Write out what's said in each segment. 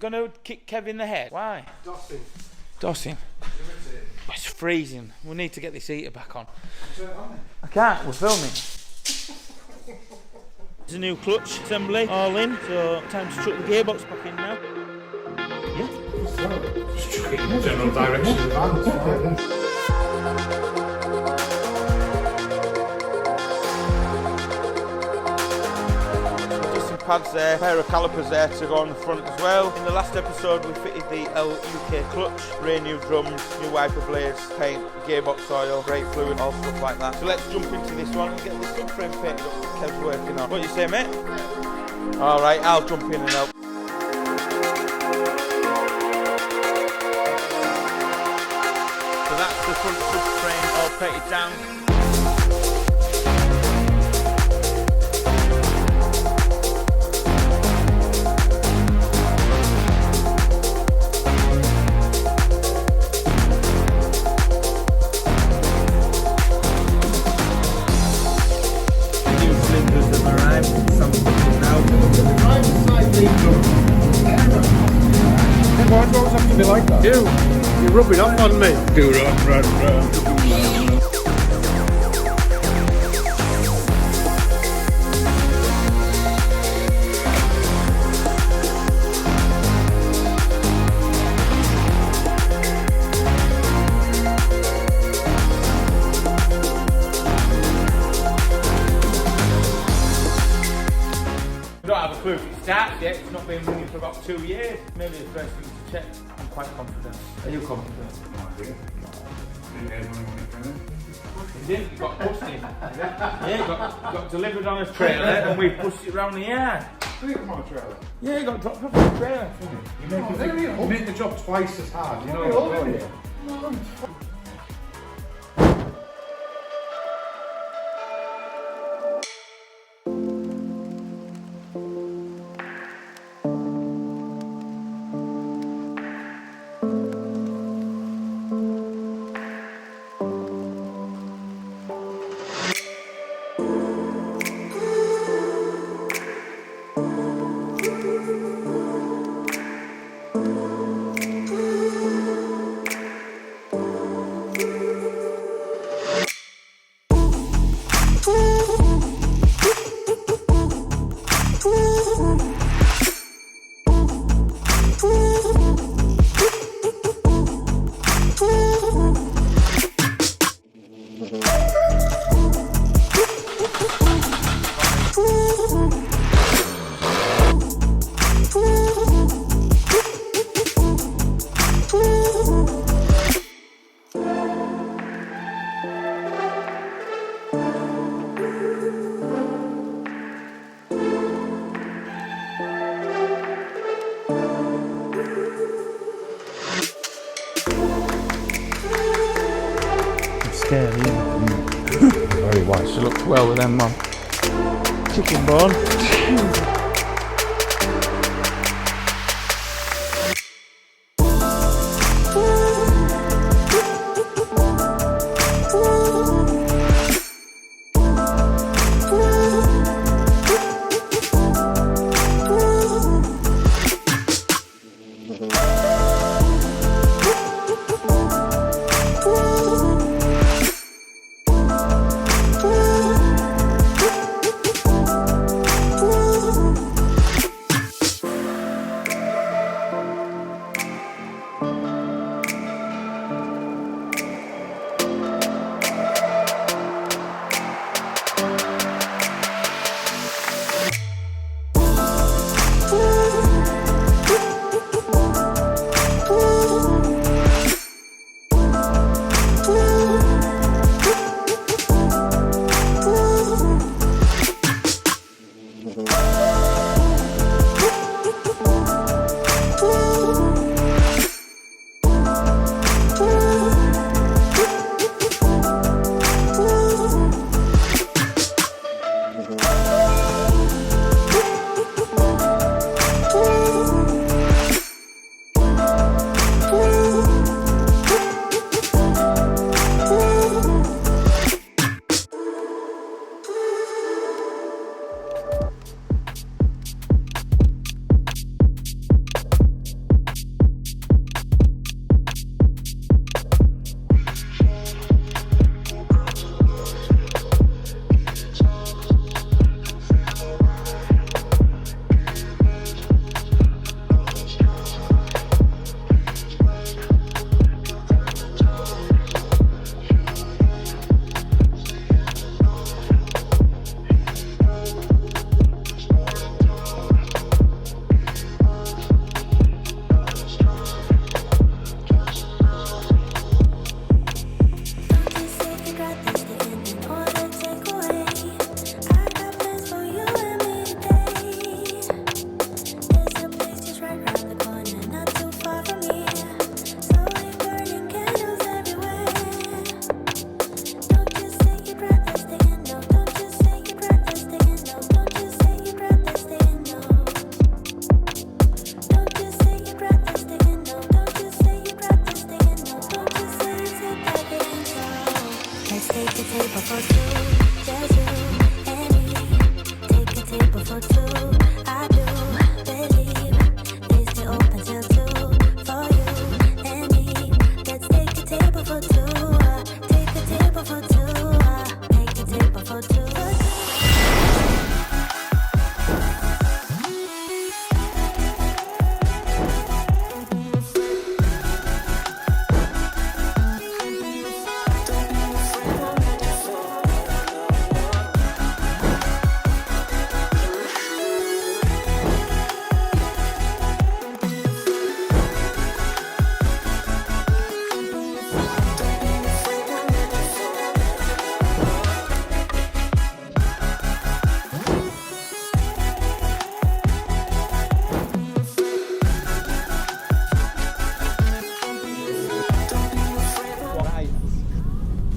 You're going to kick Kev in the head? Why? Dossing. Dossing? It's freezing. We need to get this heater back on. I can't, we're filming. There's a new clutch assembly all in, so time to chuck the gearbox back in now. Yeah? Just chuck it in the general direction of the van. Pads there, pair of calipers there to go on the front as well. In the last episode we fitted the UK clutch, brand new drums, new wiper blades, paint, gearbox oil, brake fluid, all stuff like that. So let's jump into this one and get the subframe painted up that Kev's working on. What do you say, mate? Alright, I'll jump in and help. So that's the front subframe all painted down. Why do I always have to be like that? You're rubbing off on me. Do run. We don't have a clue if it starts yet, it's not been running for about 2 years. Maybe the first thing to check. I'm quite confident. Are you confident? No idea. You didn't, you got pushed in. Yeah, you got delivered on a trailer and we pushed it round the yard. Did it come on a trailer? Yeah, you got dropped off on a trailer. You make the job twice as hard, you know what I'm saying? Scary, very wise. She looks well with them, man. Chicken bone.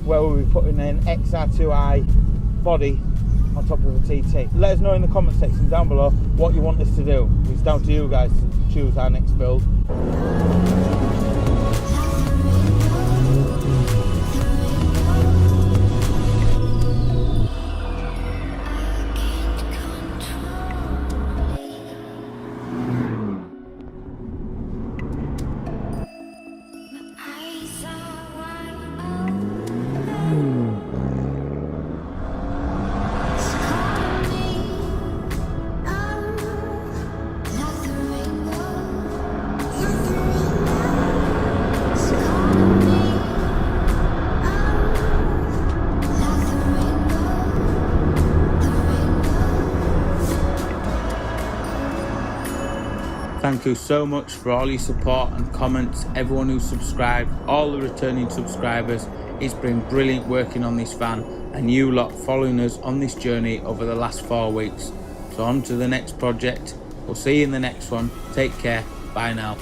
where we'll be putting an XR2i body on top of a TT. Let us know in the comment section down below what you want us to do. It's down to you guys to choose our next build. Thank you so much for all your support and comments, everyone who subscribed, all the returning subscribers. It's been brilliant working on this van and you lot following us on this journey over the last 4 weeks. So on to the next project. We'll see you in the next one. Take care. Bye now.